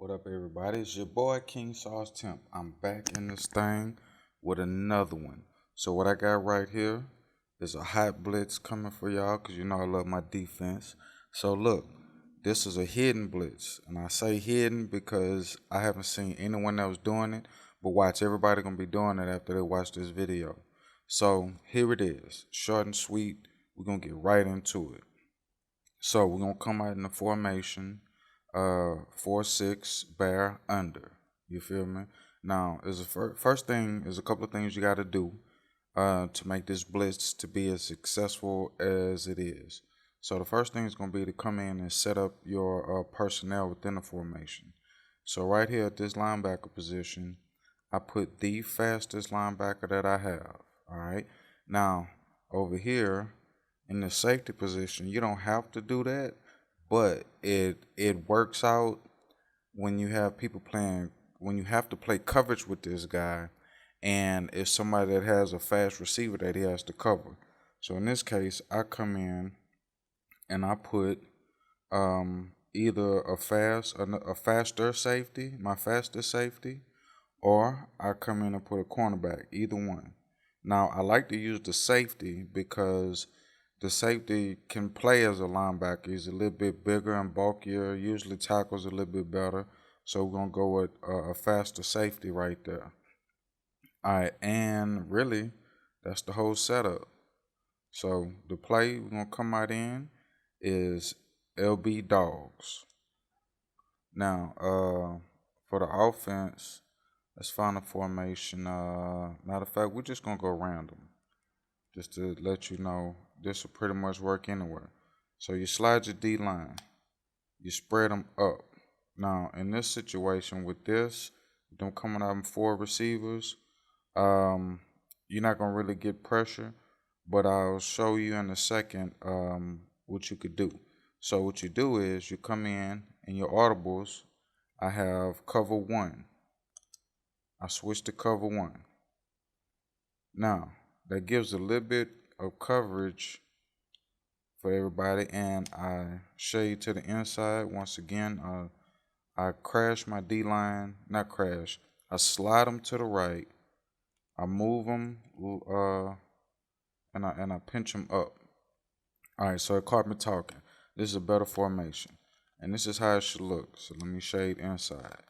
What up, everybody? It's your boy King Sauce Temp. I'm back in this thing with another one. So what I got right here is a hot blitz coming for y'all because you know I love my defense. So look, this is a hidden blitz, and I say hidden because I haven't seen anyone else doing it. But watch, everybody gonna be doing it after they watch this video. So here it is, short and sweet. We're gonna get right into it. So we're gonna come out in the formation. 4-6 bear under. You feel me? Now, is the first thing is a couple of things you got to do to make this blitz to be as successful as it is. So the first thing is going to be to come in and set up your personnel within the formation. So right here at this linebacker position, I put the fastest linebacker that I have. All right. Now over here in the safety position, you don't have to do that, but it works out when you have people playing, when you have to play coverage with this guy, and it's somebody that has a fast receiver that he has to cover. So in this case, I come in and I put either a faster safety, my fastest safety, or I come in and put a cornerback, either one. Now I like to use the safety because the safety can play as a linebacker. He's a little bit bigger and bulkier, usually tackles a little bit better. So we're going to go with a faster safety right there. All right, and really, that's the whole setup. So the play we're going to come out in is LB Dogs. Now, for the offense, let's find a formation. Matter of fact, we're just going to go random, just to let you know this will pretty much work anywhere. So you slide your D line, you spread them up. Now in this situation with this, them coming out in four receivers, you're not gonna really get pressure, but I'll show you in a second what you could do. So what you do is you come in your audibles. I have cover one. I switch to cover one. Now that gives a little bit of coverage for everybody, and I shade to the inside. Once again, I crash my D line, not crash. I slide them to the right. I move them, and I pinch them up. All right, so it caught me talking. This is a better formation, and this is how it should look. So let me shade inside.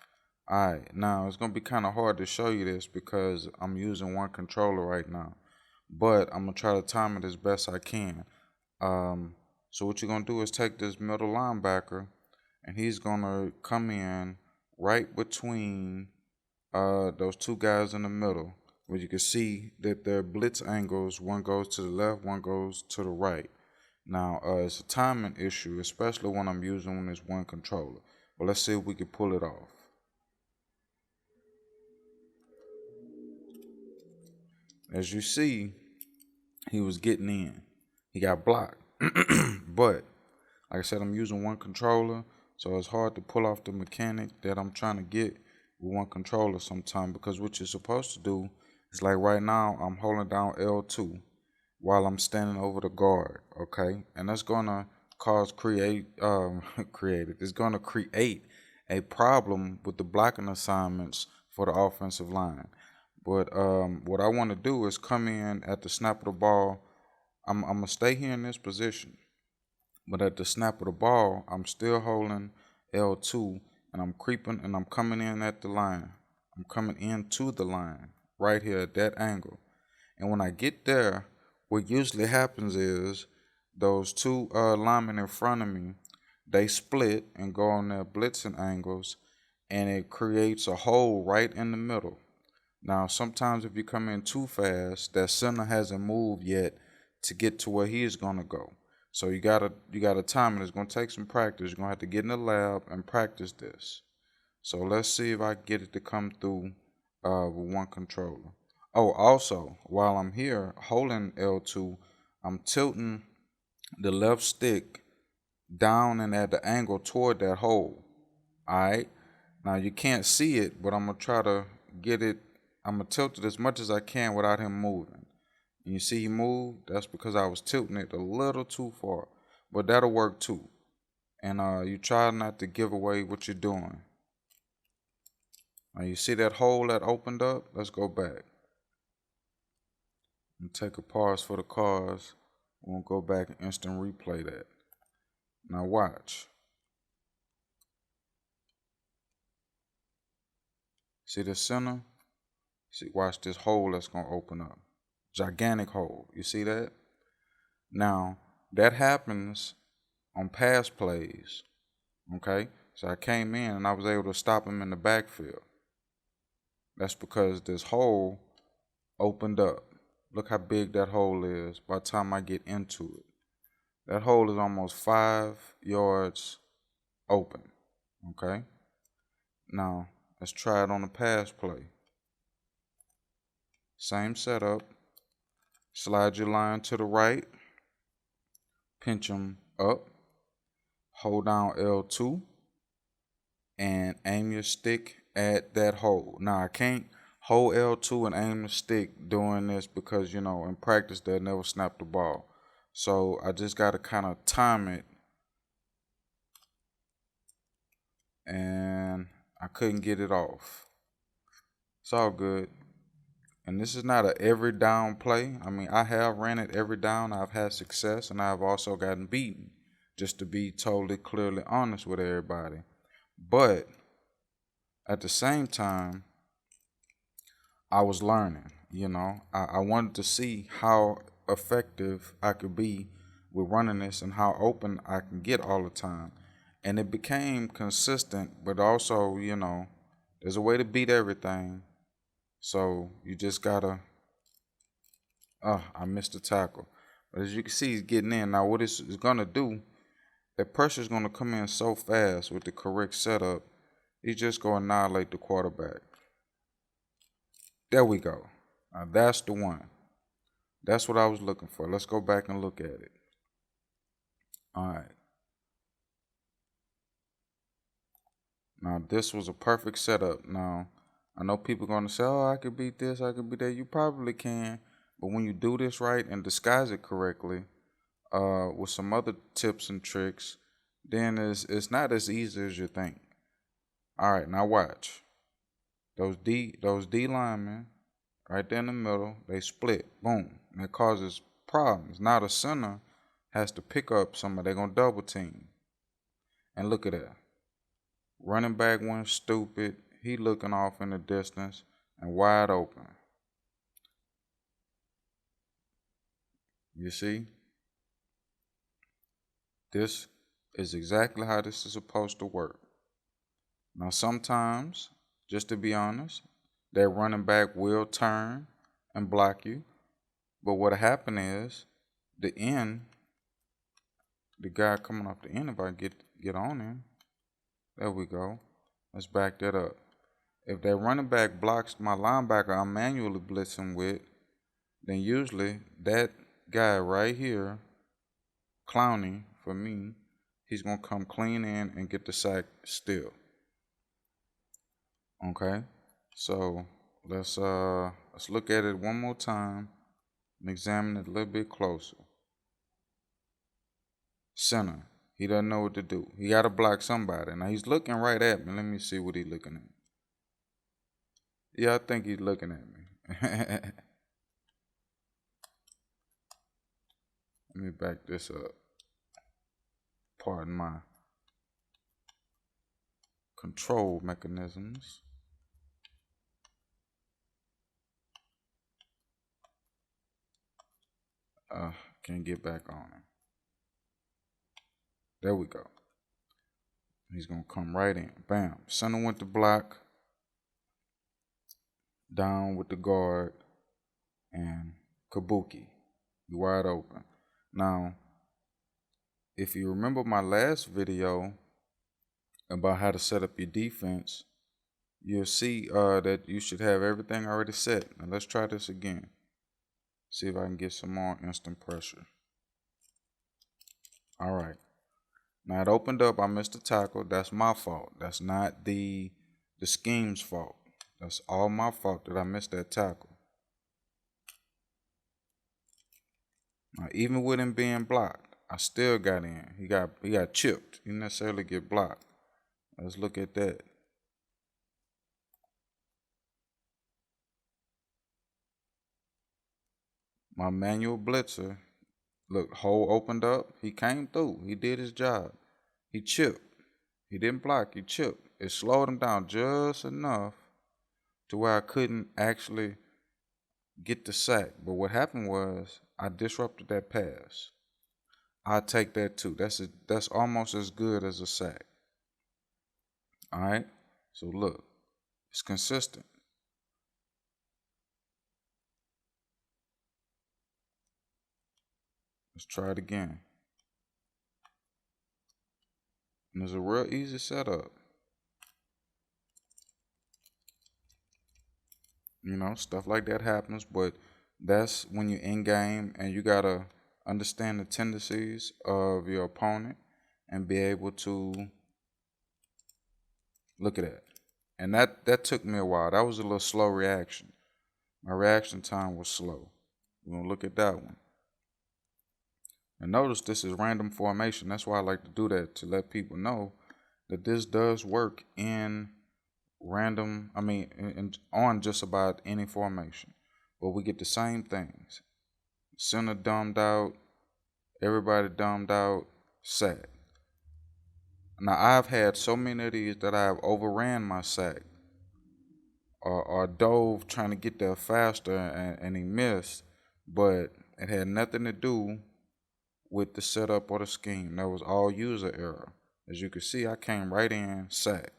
All right, now it's gonna be kind of hard to show you this because I'm using one controller right now, but I'm gonna try to time it as best I can. So what you're gonna do is take this middle linebacker, and he's gonna come in right between those two guys in the middle, where you can see that their blitz angles, one goes to the left, one goes to the right. Now it's a timing issue, especially when I'm using this one controller. But let's see if we can pull it off. As you see, he was getting in. He got blocked. But like I said, I'm using one controller, so it's hard to pull off the mechanic that I'm trying to get with one controller sometimes, because what you're supposed to do is, like right now, I'm holding down L2 while I'm standing over the guard, okay? And that's gonna it's gonna create a problem with the blocking assignments for the offensive line. But what I want to do is come in at the snap of the ball. I'm gonna stay here in this position, but at the snap of the ball, I'm still holding L2, and I'm creeping, and I'm coming in at the line. I'm coming into the line right here at that angle. And when I get there, what usually happens is those two linemen in front of me, they split and go on their blitzing angles, and it creates a hole right in the middle. Now, sometimes if you come in too fast, that center hasn't moved yet to get to where he is gonna go. So you gotta time it. It's gonna take some practice. You're gonna have to get in the lab and practice this. So let's see if I can get it to come through with one controller. Oh, also, while I'm here holding L2, I'm tilting the left stick down and at the angle toward that hole. Alright. Now you can't see it, but I'm gonna try to get it. I'm gonna tilt it as much as I can without him moving. And you see he moved, that's because I was tilting it a little too far. But that'll work too. And you try not to give away what you're doing. Now you see that hole that opened up? Let's go back and take a pause for the cause. We'll go back and instant replay that. Now watch. See the center? See, watch this hole that's gonna open up. Gigantic hole. You see that? Now that happens on pass plays. Okay? So I came in and I was able to stop him in the backfield. That's because this hole opened up. Look how big that hole is by the time I get into it. That hole is almost 5 yards open. Okay? Now, let's try it on the pass play. Same setup. Slide your line to the right. Pinch them up. Hold down L2. And aim your stick at that hole. Now, I can't hold L2 and aim the stick doing this because, in practice, they'll never snap the ball. So I just got to kind of time it. And I couldn't get it off. It's all good. And this is not a every down play. I mean, I have ran it every down. I've had success, and I've also gotten beaten, just to be totally clearly honest with everybody. But at the same time, I was learning, I wanted to see how effective I could be with running this and how open I can get all the time. And it became consistent, but also, there's a way to beat everything. So you just gotta, I missed the tackle. But as you can see, he's getting in. Now what this is gonna do, that pressure is gonna come in so fast with the correct setup, he's just gonna annihilate the quarterback. There we go. Now that's the one. That's what I was looking for. Let's go back and look at it. All right. Now this was a perfect setup. Now, I know people are going to say, oh, I could beat this, I could beat that. You probably can. But when you do this right and disguise it correctly with some other tips and tricks, then it's not as easy as you think. All right, now watch. Those D linemen right there in the middle, they split. Boom. And that causes problems. Now the center has to pick up somebody. They're going to double team. And look at that. Running back went stupid. He looking off in the distance and wide open. You see? This is exactly how this is supposed to work. Now sometimes, just to be honest, that running back will turn and block you. But what'll happen is the guy coming off the end, if I get on him, there we go. Let's back that up. If that running back blocks my linebacker I'm manually blitzing with, then usually that guy right here, Clowney, for me, he's going to come clean in and get the sack still. Okay? So let's look at it one more time and examine it a little bit closer. Center. He doesn't know what to do. He got to block somebody. Now he's looking right at me. Let me see what he's looking at. Yeah, I think he's looking at me. Let me back this up. Pardon my control mechanisms. Can't get back on him. There we go. He's going to come right in. Bam. Center went to block. Down with the guard. And Kabuki. You wide open. Now, if you remember my last video about how to set up your defense, you'll see that you should have everything already set. Now let's try this again. See if I can get some more instant pressure. All right. Now it opened up. I missed the tackle. That's my fault. That's not the scheme's fault. That's all my fault that I missed that tackle. Now, even with him being blocked, I still got in. He got chipped. He didn't necessarily get blocked. Let's look at that. My manual blitzer, look, hole opened up. He came through. He did his job. He chipped. He didn't block. He chipped. It slowed him down just enough to where I couldn't actually get the sack. But what happened was I disrupted that pass. I take that too. That's almost as good as a sack. All right. So look, it's consistent. Let's try it again. And it's a real easy setup. You know, stuff like that happens, but that's when you're in game and you gotta understand the tendencies of your opponent and be able to look at that. And that took me a while. That was a little slow reaction. My reaction time was slow. We're gonna look at that one. And notice this is random formation. That's why I like to do that, to let people know that this does work in random, on just about any formation. But we get the same things. Center dumbed out, everybody dumbed out, sack. Now I've had so many of these that I've overran my sack or dove trying to get there faster and he missed, but it had nothing to do with the setup or the scheme. That was all user error. As you can see, I came right in, sack.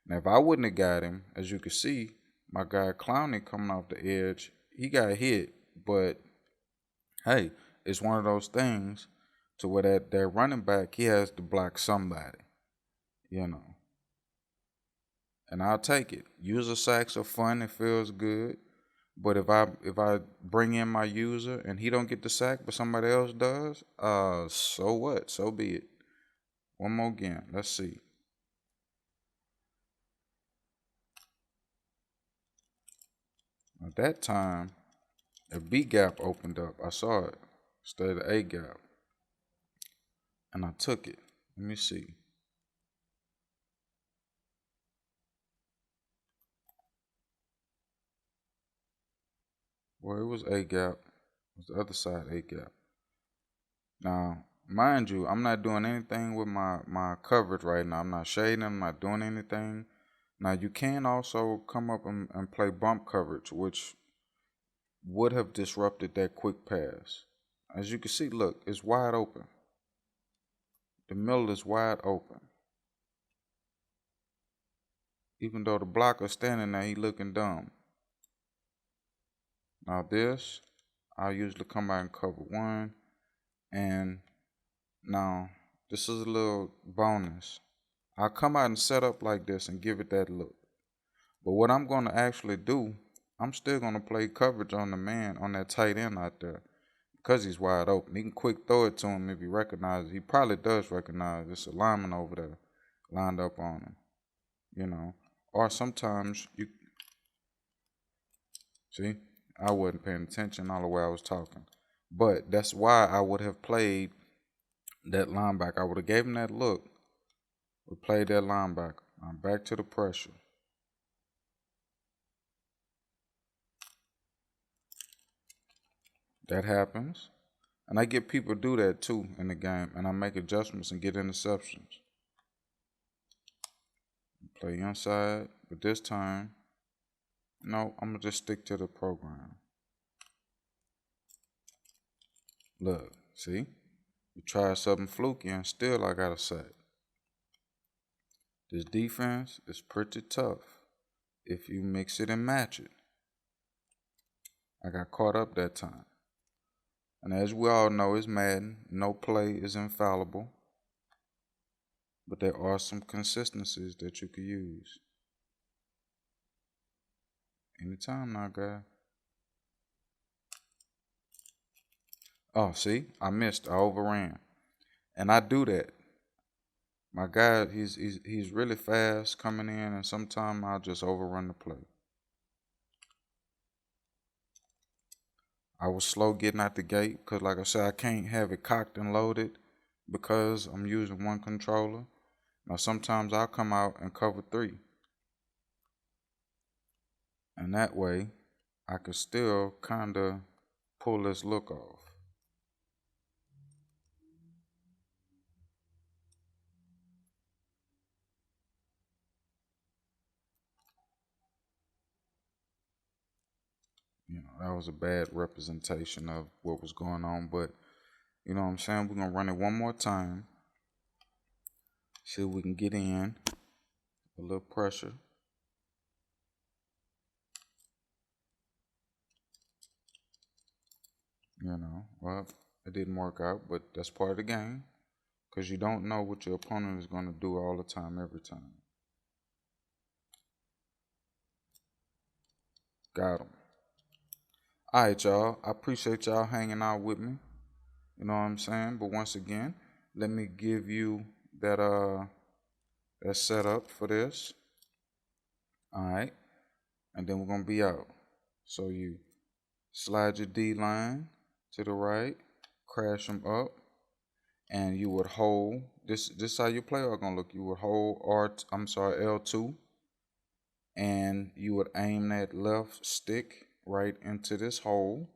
Now, if I wouldn't have got him, as you can see, my guy Clowney coming off the edge, he got hit. But hey, it's one of those things to where that running back, he has to block somebody, you know. And I'll take it. User sacks are fun. It feels good. But if I bring in my user and he don't get the sack, but somebody else does, so what? So be it. One more again. Let's see. At that time, a B gap opened up. I saw it instead of the A gap. And I took it. Let me see. Well, it was A gap. It was the other side A gap. Now, mind you, I'm not doing anything with my coverage right now. I'm not shading. I'm not doing anything. Now, you can also come up and play bump coverage, which would have disrupted that quick pass. As you can see, look, it's wide open. The middle is wide open. Even though the blocker's standing there, he looking dumb. Now this, I usually come out and cover one. And now, this is a little bonus. I'll come out and set up like this and give it that look. But what I'm going to actually do, I'm still going to play coverage on the man, on that tight end out there. Because he's wide open. He can quick throw it to him if he recognizes. He probably does recognize this lineman over there lined up on him. You know. Or sometimes you see, I wasn't paying attention all the way I was talking. But that's why I would have played that linebacker. I would have gave him that look. We played that linebacker. I'm back to the pressure. That happens. And I get people do that too in the game. And I make adjustments and get interceptions. Play inside. But this time, no, I'm going to just stick to the program. Look, see? You try something fluky and still I got a sack. This defense is pretty tough if you mix it and match it. I got caught up that time. And as we all know, it's Madden. No play is infallible. But there are some consistencies that you could use. Anytime now, guy. Oh, see? I missed. I overran. And I do that. My guy, he's really fast coming in, and sometimes I'll just overrun the play. I was slow getting out the gate because, like I said, I can't have it cocked and loaded because I'm using one controller. Now, sometimes I'll come out and cover 3. And that way, I could still kind of pull this look off. That was a bad representation of what was going on, but you know what I'm saying? We're going to run it one more time. See if we can get in. A little pressure. Well, it didn't work out, but that's part of the game. Because you don't know what your opponent is going to do all the time, every time. Got him. All right, y'all. I appreciate y'all hanging out with me. You know what I'm saying? But once again, let me give you that setup for this. All right. And then we're going to be out. So you slide your D line to the right, crash them up, and you would hold, this how your play are going to look. You would hold L2, and you would aim that left stick right into this hole,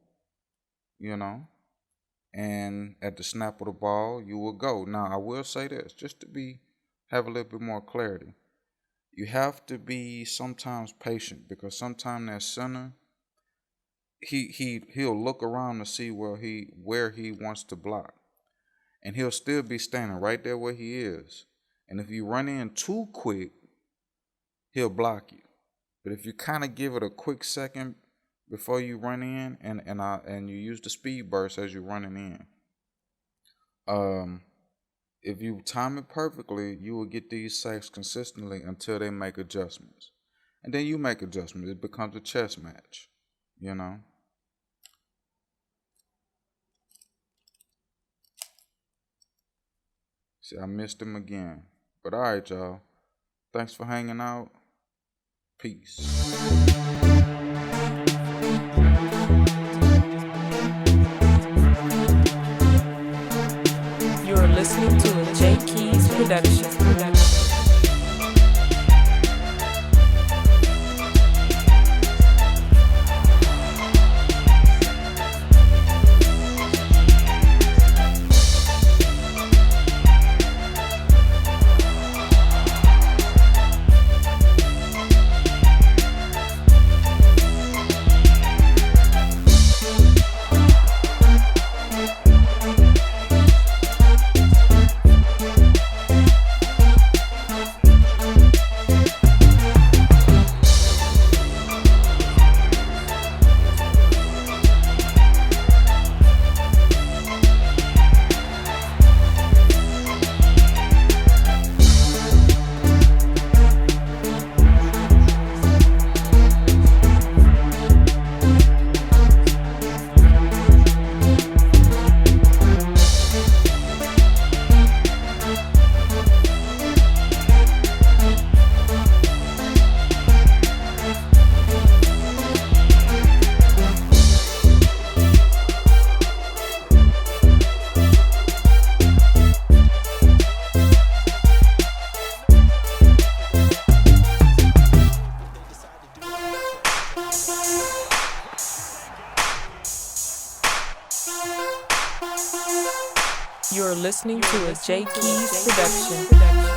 and at the snap of the ball, you will go. Now, I will say this, just to have a little bit more clarity. You have to be sometimes patient, because sometimes that center, he'll look around to see where he wants to block, and he'll still be standing right there where he is. And if you run in too quick, he'll block you. But if you kind of give it a quick second before you run in, and you use the speed burst as you're running in, if you time it perfectly, you will get these sacks consistently until they make adjustments. And then you make adjustments. It becomes a chess match, See, I missed him again. But all right, y'all. Thanks for hanging out. Peace. You're listening to a J Keys production. You're listening to a J Keys production.